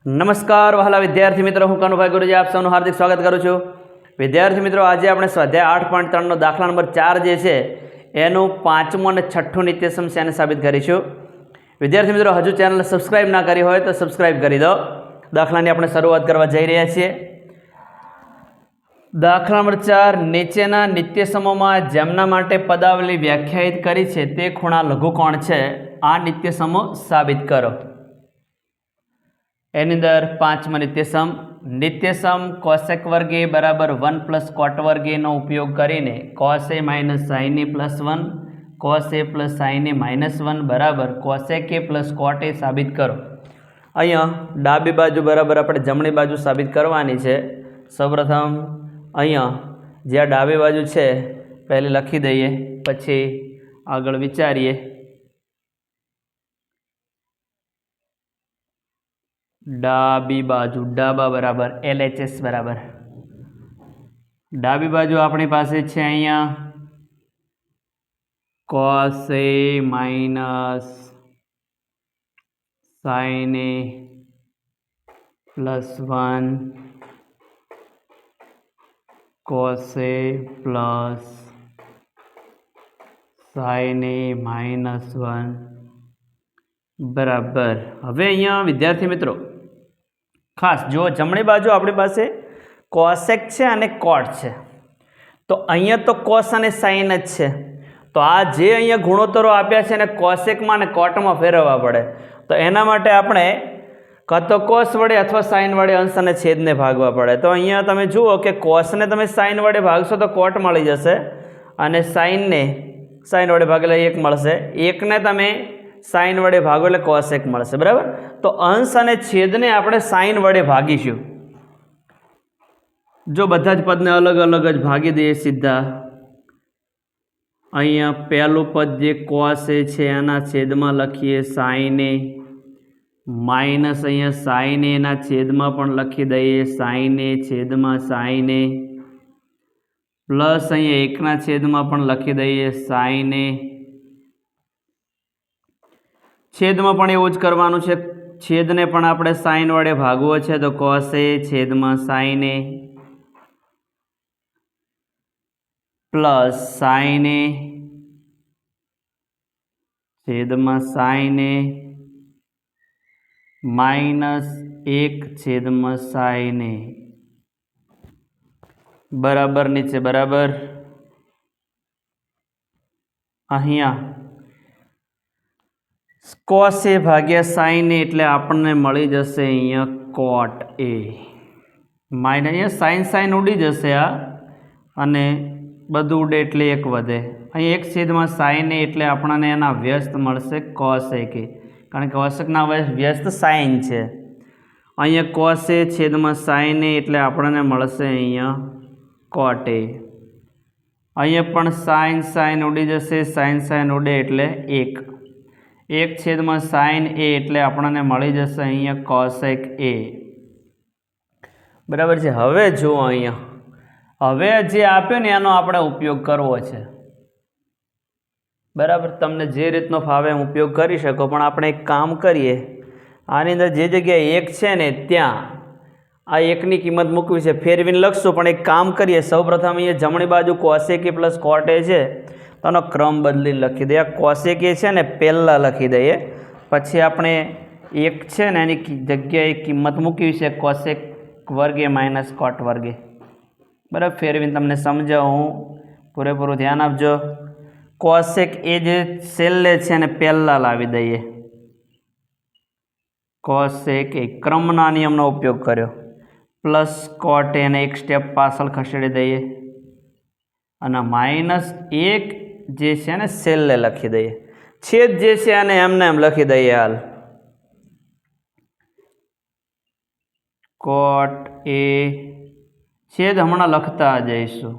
નમસ્કાર વહાલા વિદ્યાર્થી મિત્રો, હું કનુભાઈ ગુરુજી આપ સૌનું હાર્દિક સ્વાગત કરું છું. વિદ્યાર્થી મિત્રો, આજે આપણે સ્વાધ્યાય 8.3નો દાખલા નંબર 4 જે છે એનું 5મું અને 6ઠું નિત્ય સમસ્યાને સાબિત કરીશું. વિદ્યાર્થી મિત્રો, હજુ ચેનલ સબસ્ક્રાઇબ ના કરી હોય તો સબસ્ક્રાઇબ કરી દો. દાખલાની આપણે શરૂઆત કરવા જઈ રહ્યા છીએ. દાખલા નંબર 4, નીચેના નિત્ય સમૂહમાં જેમના માટે પદાવલી વ્યાખ્યાયિત કરી છે તે ખૂણા લઘુકોણ છે. આ નિત્ય સમૂહ સાબિત કરો. એની અંદર 5મા નિત્યસમ કોસેક વર્ગ એ બરાબર 1 + કોટ વર્ગ એનો ઉપયોગ કરીને કોસ એ - સાઇન એ +1 કોસ એ + સાઇન એ -1 બરાબર કોસેક એ + કોટ એ સાબિત કરો. અહીંયા ડાબી બાજુ બરાબર આપણે જમણી બાજુ સાબિત કરવાની છે. સૌપ્રથમ અહીંયા જ્યાં ડાબી બાજુ છે પહેલે લખી દઈએ, પછી આગળ વિચારીએ. ડાબી બાજુ ડાબા બરાબર LHS બરાબર ડાબી બાજુ આપણી પાસે છે અહીંયા કોસ એ - સાઇન એ +1 કોસ એ + સાઇન એ -1 બરાબર. હવે અહીંયા વિદ્યાર્થી મિત્રો ખાસ જો જમણી બાજુ આપણી પાસે કોસેક છે અને કોટ છે, તો અહીંયા તો કોસ અને સાઇન જ છે. તો આ જે અહીંયા ગુણોત્તરો આપ્યા છે એને કોસેકમાં અને કોટમાં ફેરવવા પડે. તો એના માટે આપણે કાં તો કોસ વડે અથવા સાઇન વડે અંશ અને છેદને ભાગવા પડે. તો અહીંયા તમે જુઓ કે કોસને તમે સાઇન વડે ભાગશો તો કોટ મળી જશે, અને સાઇનને સાઇન વડે ભાગેલા 1 મળશે. 1ને તમે સાઇન વડે ભાગો એટલે કોસેક મળશે. બરાબર. તો અંશ અને છેદને આપણે સાઇન વડે ભાગીશું. જો બધા જ પદને અલગ અલગ જ ભાગી દઈએ સીધા. અહીંયા પહેલું પદ જે કોસ એ છે એના છેદમાં લખીએ સાઇન એ, માઇનસ અહીંયા સાઇન એના છેદમાં પણ લખી દઈએ સાઇન એ છેદમાં સાઇન એ, પ્લસ અહીંયા 1ના છેદમાં પણ લખી દઈએ સાઇન એ. છેદમાં પણ એવું જ કરવાનું છે. છેદને પણ આપણે સાઇન વડે ભાગવો છે, તો કોસ એ છેદમાં સાઇન એ પ્લસ સાઇન એ છેદમાં સાઇન એ -1 છેદમાં સાઇન એ બરાબર નીચે બરાબર. અહીંયા કોસ એ ભાગ્યા સાઇન એ એટલે આપણને મળી જશે અહીંયા કોટ એ માઇનસ. અહીંયા સાઇન સાઇન ઉડી જશે આ, અને બધું ઉડે એટલે 1 વધે. અહીં 1 છેદમાં સાઇન એ એટલે આપણને એના વ્યસ્ત મળશે કોસેક એ, કારણ કે કોસેકના વ્યસ્ત સાઇન છે. અહીંયા કોસ એ છેદમાં સાઇન એ એટલે આપણને મળશે અહીંયા કોટ એ. અહીંયા પણ સાઇન સાઇન ઉડી જશે, સાઇન સાઇન ઉડે એટલે 1 છેદમાં સાઇન એ એટલે આપણને મળી જશે અહીંયા કોસેક એ. બરાબર છે. હવે જુઓ અહીંયા હવે જે આપ્યું ને એનો આપણે ઉપયોગ કરવો છે. બરાબર. તમને જે રીતનો ફાવે એમ ઉપયોગ કરી શકો, પણ આપણે એક કામ કરીએ. આની અંદર જે જગ્યાએ 1 છે ને ત્યાં આ 1ની કિંમત મૂકવી છે. ફેરવીને લખશું, પણ એક કામ કરીએ. સૌપ્રથમ અહીંયા જમણી બાજુ કોસેક એ + કોટ એ છે, તો આનો ક્રમ બદલીને લખી દઈએ. કોસેક એ છે ને પહેલાં લખી દઈએ, પછી આપણે 1 છે ને એની જગ્યાએ કિંમત મૂકવી છે કોસેક વર્ગ એ - કોટ વર્ગ એ. બરાબર. ફેરવીને તમને સમજાવું, પૂરેપૂરું ધ્યાન આપજો. કોસેક એ જે છેલ્લે છે એને પહેલાં લાવી દઈએ. કોસેક એ ક્રમના નિયમનો ઉપયોગ કર્યો, પ્લસ કોટ એને 1 સ્ટેપ પાછળ ખસેડી દઈએ, અને -1 જે છે ને છેલ્લે લખી દઈએ. છેદ જે છે એને એમને એમ લખી દઈએ. હાલ કોટ એ છેદ હમણાં લખતા જઈશું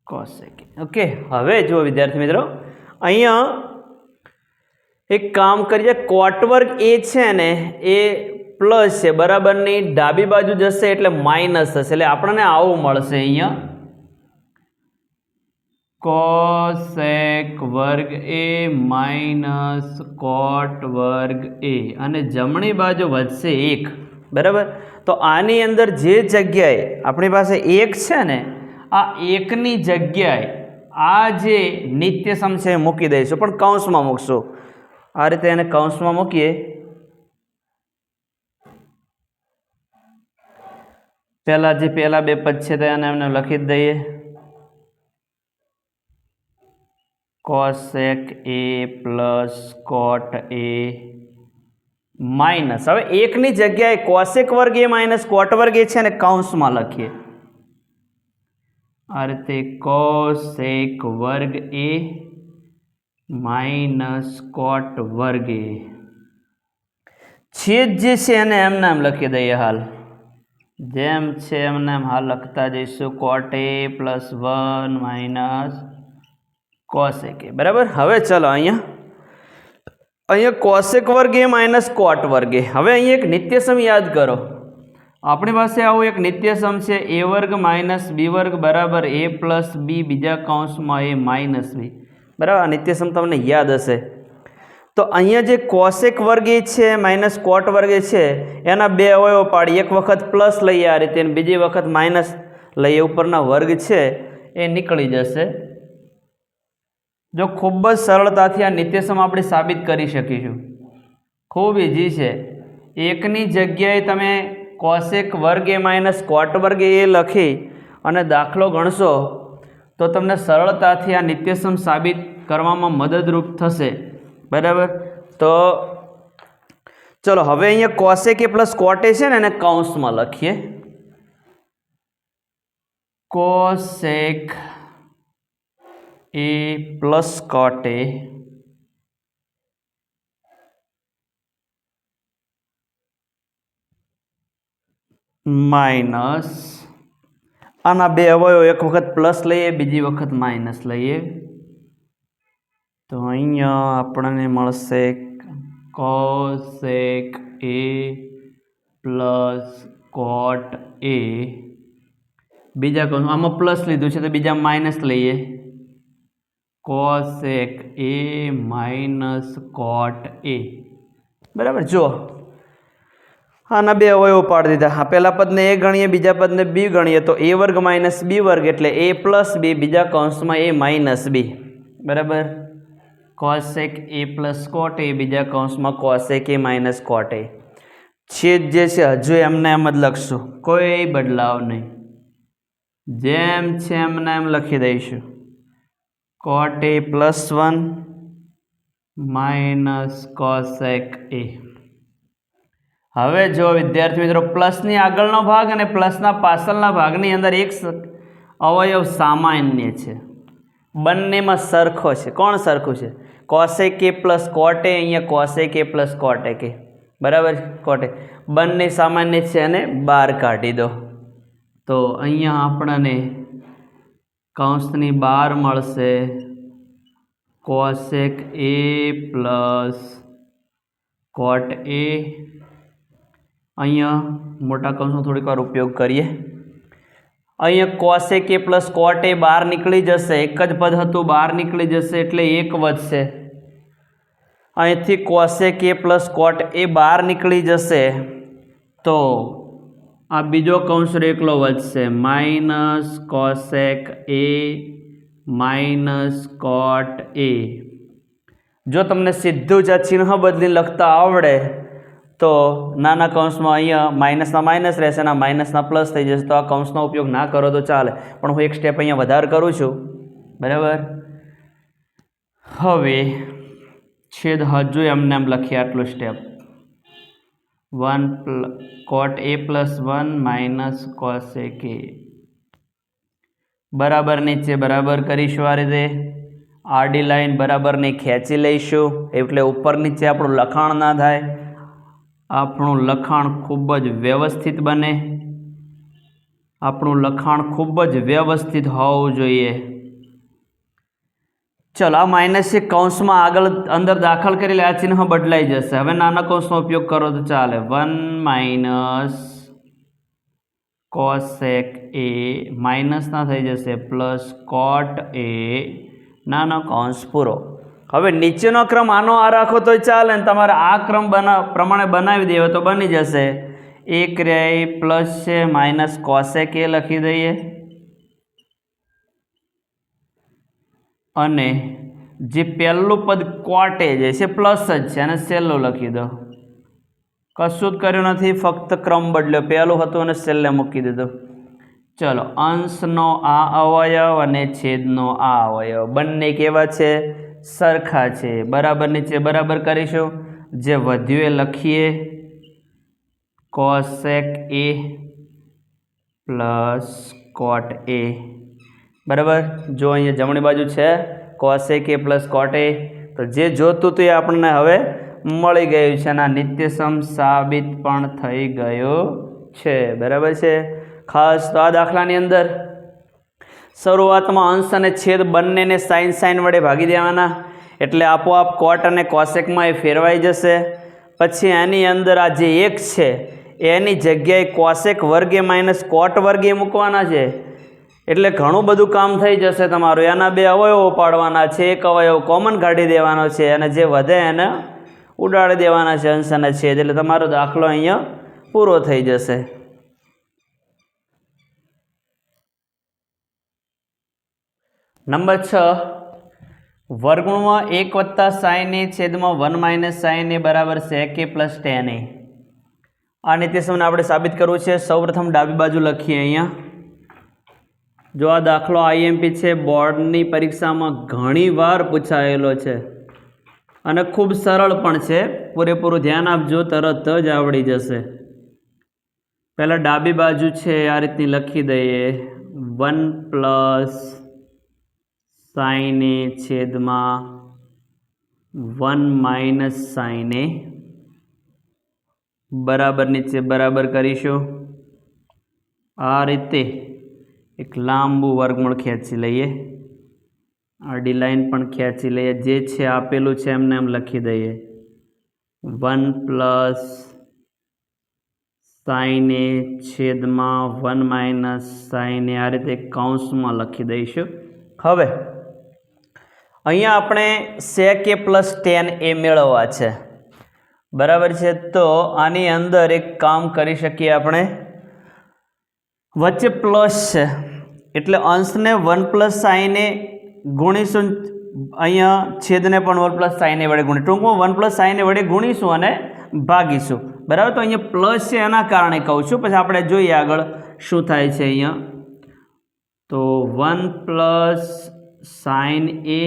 કોસેક. ઓકે. હવે જુઓ વિદ્યાર્થી મિત્રો, અહીંયા એક કામ કરીએ. કોટ વર્ગ એ છે ને એ પ્લસ છે બરાબરની ડાબી બાજુ જશે એટલે માઇનસ થશે, એટલે આપણને આવું મળશે અહીંયા કોસેક વર્ગ એ માઇનસ કોટ વર્ગ એ, અને જમણી બાજુ વધશે 1, બરાબર. તો આની અંદર જે જગ્યાએ આપણી પાસે 1 છે ને, આ 1ની જગ્યાએ આ જે નિત્યસમ છે એ મૂકી દઈશું, પણ કૌંસમાં મૂકશું. આ રીતે એને કૌંસમાં મૂકીએ. પહેલા બે પદ છે તો એને એમને લખી જ દઈએ. કોસેક એ પ્લસ કોટ એ માઇનસ, હવે 1ની જગ્યાએ કોસેક વર્ગ એ માઇનસ કોટ વર્ગ એ છે ને કૌંસમાં લખીએ. આ રીતે કોસેક વર્ગ એ માઇનસ કોટ વર્ગ એ. છેદ જે છે એને એમને એમ લખી દઈએ. હાલ જેમ છે એમને એમ હાલ લખતા જઈશું. કોટ એ પ્લસ 1 માઇનસ કોસેક એ, બરાબર. હવે ચલો અહીંયા કોસેક વર્ગ એ માઇનસ કોટ વર્ગ એ. હવે અહીંયા એક નિત્યસમ યાદ કરો. આપણી પાસે આવું એક નિત્યસમ છે, a વર્ગ માઇનસ b વર્ગ બરાબર a પ્લસ b બીજા કૌંસમાં a માઇનસ b, બરાબર. આ નિત્યસમ તમને યાદ હશે. તો અહીંયા જે કોસેક વર્ગ એ છે માઇનસ કોટ વર્ગ એ છે એના બે અવયવો પાડી, એક વખત પ્લસ લઈએ આ રીતે, અને બીજી વખત માઇનસ લઈએ. ઉપરના વર્ગ છે એ નીકળી જશે. જો ખૂબ જ સરળતાથી આ નિત્યસમ આપણે સાબિત કરી શકીશું. ખૂબ ઇઝી છે. 1ની જગ્યાએ તમે કોસેક વર્ગ એ માઇનસ કોટ વર્ગ એ લખી અને દાખલો ગણશો તો તમને સરળતાથી આ નિત્યસમ સાબિત કરવામાં મદદરૂપ થશે, બરાબર. તો ચલો હવે અહીંયા કોસેક એ પ્લસ કોટ એ છે ને એને કૌંસમાં લખીએ. કોસેક એ પ્લસ કોટ એ માઇનસ, આના બે અવયવો એક વખત પ્લસ લઈએ બીજી વખત માઇનસ લઈએ તો અહીંયા આપણને મળશે કોસેક એ પ્લસ કોટ એ. બીજા કહું આમાં પ્લસ લીધું છે તો બીજા માઇનસ લઈએ. કોસેક એ માઇનસ કોટ એ, બરાબર. જો આના બે અવયવો પાડી દીધા. આ પહેલા પદને a ગણીએ બીજા પદને b ગણીએ તો a વર્ગ માઇનસ b વર્ગ એટલે a પ્લસ b બીજા કૌંસમાં a માઇનસ b, બરાબર. કોસેક એ પ્લસ કોટ એ બીજા કૌંસમાં કોસેક એ માઇનસ કોટ એ. છેદ જે છે હજુ એમને એમ જ લખશું, કોઈ બદલાવ નહીં. જેમ છે એમને એમ લખી દઈશું. કોટ એ પ્લસ 1 માઇનસ કોસેક એ. હવે જો વિદ્યાર્થી મિત્રો પ્લસની આગળનો ભાગ અને પ્લસના પાછળના ભાગની અંદર એક અવયવ સામાન્ય છે, બંનેમાં સરખો છે. કોણ સરખું છે? કોસેક એ પ્લસ કોટ એ, અહીંયા કોસેક એ પ્લસ કોટ એ કે, બરાબર. કોટ એ બંને સામાન્ય છે અને બહાર કાઢી દો તો અહીંયા આપણને કૌંસની બહાર મળશે કોસેક એ પ્લસ કોટ એ. અહીંયા મોટા કૌંસનો થોડીક વાર ઉપયોગ કરીએ. અહીંયા કોસેક એ પ્લસ કોટ એ બહાર નીકળી જશે, એક જ પદ હતું બહાર નીકળી જશે એટલે એક વધશે. અહીંથી કોસેક એ પ્લસ કોટ એ બહાર નીકળી જશે તો આ બીજો કૌંસ એકલો વધશે, માઇનસ કોસેક એ માઇનસ કોટ એ. જો તમને સીધું જ આ ચિહ્ન બદલી લખતા આવડે તો નાના કૌંસમાં અહીંયા માઇનસના માઇનસ રહેશે અને માઇનસના પ્લસ થઈ જશે. તો આ કૌંસનો ઉપયોગ ના કરો તો ચાલે, પણ હું એક સ્ટેપ અહીંયા વધારે કરું છું, બરાબર. હવે છેદ હજુ એમને એમ લખીએ આટલું સ્ટેપ. 1 કોટ એ પ્લસ 1 માઇનસ કોસેક એ, બરાબર નીચે બરાબર કરીશું. આ રીતે આડી લાઈન બરાબરની ખેંચી લઈશું એટલે ઉપર નીચે આપણું લખાણ ના થાય, આપણું લખાણ ખૂબ જ વ્યવસ્થિત બને. આપણું લખાણ ખૂબ જ વ્યવસ્થિત હોવું જોઈએ. ચલો આ માઇનસ એક કૌંસમાં આગળ અંદર દાખલ કરી લે, આ ચિહ્ન બદલાઈ જશે. હવે નાના કૌંસનો ઉપયોગ કરો તો ચાલે. 1 માઇનસ કોસેક એ માઇનસના થઈ જશે પ્લસ કોટ એ નાનો કૌંસ પૂરો. હવે નીચેનો ક્રમ આનો આ રાખો તો ચાલે ને તમારે આ ક્રમ પ્રમાણે બનાવી દેવો તો બની જશે. એક રે પ્લસ છે માઇનસ કોસેક એ લખી દઈએ અને જે પહેલું પદ કોટ એ જે છે પ્લસ જ છે અને છેલ્લું લખી દો. કશું જ કર્યું નથી, ફક્ત ક્રમ બદલ્યો. પહેલું હતું અને છેલ્લે મૂકી દીધું. ચલો, અંશનો આ અવયવ અને છેદનો આ અવયવ બંને કેવા છે? સરખા છે. બરાબર નીચે બરાબર કરીશું. જે વધ્યું એ લખીએ કોસેક એ પ્લસ કોટ એ. બરાબર. જો અહીંયા જમણી બાજુ છે કોસેક એ પ્લસ કોટ એ, તો જે જોતું હતું એ આપણને હવે મળી ગયું છે અને આ નિત્યસમ સાબિત પણ થઈ ગયું છે. બરાબર છે. ખાસ તો આ દાખલાની અંદર શરૂઆતમાં અંશ અને છેદ બંનેને સાઇન વડે ભાગી દેવાના, એટલે આપોઆપ કોટ અને કોસેકમાં એ ફેરવાઈ જશે. પછી એની અંદર આ જે એક છે એની જગ્યાએ કોસેક વર્ગે માઇનસ કોટ વર્ગે મૂકવાના છે, એટલે ઘણું બધું કામ થઈ જશે તમારું. એના બે અવયવો પાડવાના છે, એક અવયવ કોમન કાઢી દેવાનો છે અને જે વધે એને ઉડાડી દેવાના છે અંશ અને છેદ, એટલે તમારો દાખલો અહીંયા પૂરો થઈ જશે. નંબર 6, વર્ગમૂળમાં 1 + sin a છેદમાં 1 - sin a બરાબર sec a + tan a. આ નિત્યસમને આપણે સાબિત કરવું છે. સૌપ્રથમ ડાબી બાજુ લખીએ. અહીંયા જો આ દાખલો IMP છે, બોર્ડની પરીક્ષામાં ઘણી વાર પૂછાયેલો છે અને ખૂબ સરળ પણ છે. પૂરેપૂરું ધ્યાન આપજો, તરત જ આવડી જશે. પહેલાં ડાબી બાજુ છે આ રીતની લખી દઈએ 1 + sin a છેદમાં 1 - sin a બરાબર નીચે બરાબર કરીશું. આ રીતે એક લાંબુ વર્ગમૂળ ખેંચી લઈએ, આડી લાઈન પણ ખેંચી લઈએ. જે છે આપેલું છે એમને એમ લખી દઈએ 1 + sin a છેદમાં 1 - sin a. આ રીતે કૌંસમાં લખી દઈશું. હવે અહીંયા આપણે sec a + tan a મેળવવા છે. બરાબર છે. તો આની અંદર એક કામ કરી શકીએ આપણે. વચ્ચે પ્લસ છે એટલે અંશને 1 + sin a ગુણીશું, અહીંયા છેદને પણ 1 + sin a વડે ગુણી, ટૂંકમાં 1 + sin a વડે ગુણીશું અને ભાગીશું. બરાબર. તો અહીંયા પ્લસ છે એના કારણે કહું છું, પછી આપણે જોઈએ આગળ શું થાય છે. અહીંયા તો 1 + sin a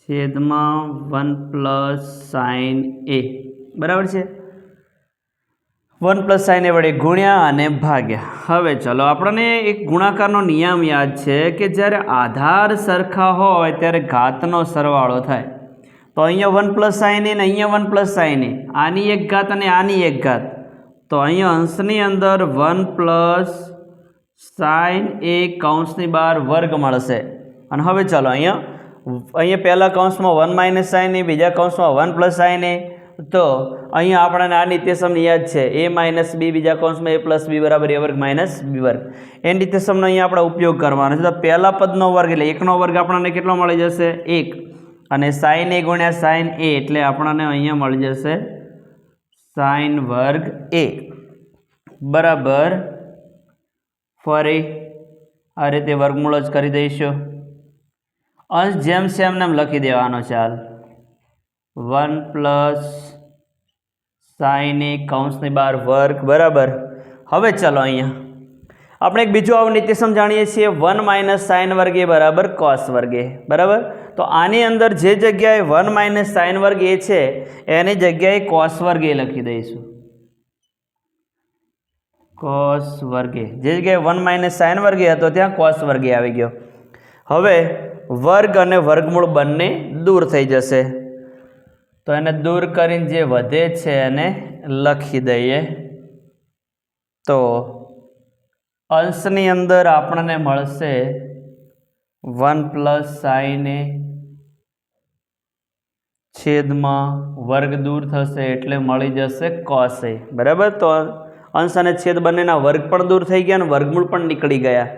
છેદમાં 1 + sin a બરાબર છે. 1 + sin a વડે ગુણ્યા અને ભાગ્યા. હવે ચલો, આપણને એક ગુણાકારનો નિયમ યાદ છે કે જ્યારે આધાર સરખા હોય ત્યારે ઘાતનો સરવાળો થાય. તો અહીંયા 1 + sin a ને અહીંયા 1 + sin a, આની એક ઘાત અને આની એક ઘાત. તો અહીંયા અંશની અંદર 1 + sin a કૌંસની બહાર વર્ગ મળશે. અને હવે ચાલો અહીંયા પહેલા કૌંસમાં 1 - sin a, બીજા કૌંસમાં 1 + sin a. તો અહીંયા આપણને આ નિત્યસમની યાદ છે a - b, બીજા કૌંસમાં a + b બરાબર a² - b². એ નિત્યસમનો અહીંયા આપણે ઉપયોગ કરવાનો છે. તો પહેલા પદનો વર્ગ એટલે 1નો વર્ગ આપણને કેટલો મળી જશે? 1. અને sin a × sin a એટલે આપણને અહીંયા મળી જશે sin² a બરાબર. ફરી આ રીતે વર્ગમૂળ જ કરી દઈશું. અંશ જેમ છે એમને એમ લખી દેવાનો. ચાલ 1 + sin a કૌંસની બહાર વર્ગ બરાબર. હવે ચલો અહીંયા આપણે એક બીજું આવું નિત્યસમ જાણીએ છીએ 1 - sin² a બરાબર cos² a બરાબર. તો આની અંદર જે જગ્યાએ 1 - sin² a છે એની જગ્યાએ cos² a લખી દઈશું. cos² a જે જગ્યાએ 1 - sin² a હતો ત્યાં cos² a આવી ગયો. હવે વર્ગ અને વર્ગમૂળ બંને દૂર થઈ જશે, તો એને દૂર કરીને જે વધે છે એને લખી દઈએ. તો અંશની અંદર આપણને મળશે 1 + sin a છેદમાં વર્ગ દૂર થશે એટલે મળી જશે cos a બરાબર. તો અંશ અને છેદ બંનેના વર્ગ પણ દૂર થઈ ગયા અને વર્ગમૂળ પણ નીકળી ગયા.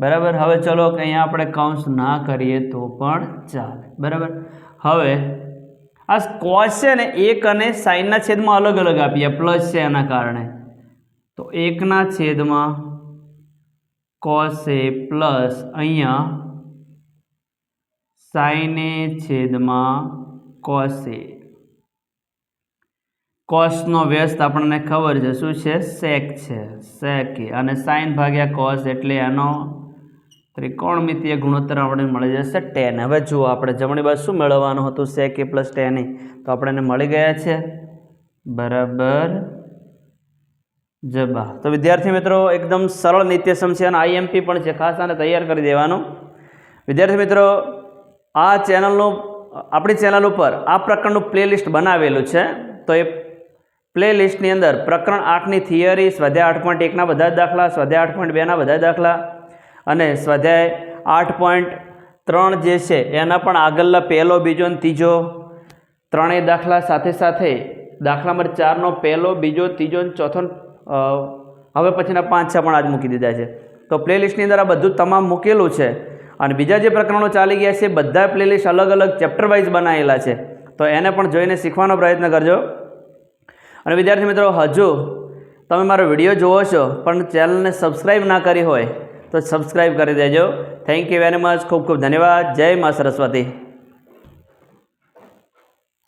બરાબર. હવે ચલો કે અહીંયા આપણે કૌંસ ના કરીએ તો પણ ચાલે. બરાબર. હવે આ કોસ છે ને 1 અને સાઈનના છેદમાં અલગ અલગ આપીએ, પ્લસ છે એના કારણે. તો 1 ના છેદમાં કોસ એ પ્લસ અહીંયા સાઈન એ છેદમાં કોસ એ. કોસનો વ્યસ્ત આપણને ખબર છે શું છે? સેક છે. સેક એ અને સાઈન ભાગ્યા કોસ એટલે એનો ત્રિકોણમિતીય ગુણોત્તર આપણે મળી જશે tan. હવે જુઓ આપણે જમણી બાજુ શું મેળવવાનું હતું? સેક એ પ્લસ tan એ. તો આપણે એને મળી ગયા છે. બરાબર જબા. તો વિદ્યાર્થી મિત્રો એકદમ સરળ નિત્યસમ છે અને IMP પણ છે, ખાસ આને તૈયાર કરી દેવાનું. વિદ્યાર્થી મિત્રો આ ચેનલનું આપણી ચેનલ ઉપર આ પ્રકરણનું પ્લેલિસ્ટ બનાવેલું છે. તો એ પ્લેલિસ્ટની અંદર પ્રકરણ 8ની થિયરી, સ્વાધ્યાય 8.1ના બધા જ દાખલા, સ્વાધ્યાય 8.2ના બધા જ દાખલા અને સ્વાધ્યાય 8.3 જે છે એના પણ આગળના પહેલો, બીજો અને ત્રીજો ત્રણેય દાખલા સાથે સાથે દાખલા નંબર 4નો પહેલો, બીજો, ત્રીજો અને ચોથો હવે પછીના 5-6 પણ આજ મૂકી દીધા છે. તો પ્લેલિસ્ટની અંદર આ બધું તમામ મૂકેલું છે અને બીજા જે પ્રકરણો ચાલી ગયા છે બધા પ્લેલિસ્ટ અલગ અલગ ચેપ્ટર વાઇઝ બનાવેલા છે. તો એને પણ જોઈને શીખવાનો પ્રયત્ન કરજો. અને વિદ્યાર્થી મિત્રો હજુ તમે મારો વિડીયો જુઓ છો પણ ચેનલને સબસ્ક્રાઈબ ના કરી હોય તો સબસ્ક્રાઈબ કરી દેજો. Thank you very much. ખૂબ ખૂબ ધન્યવાદ. જય મા સરસ્વતી.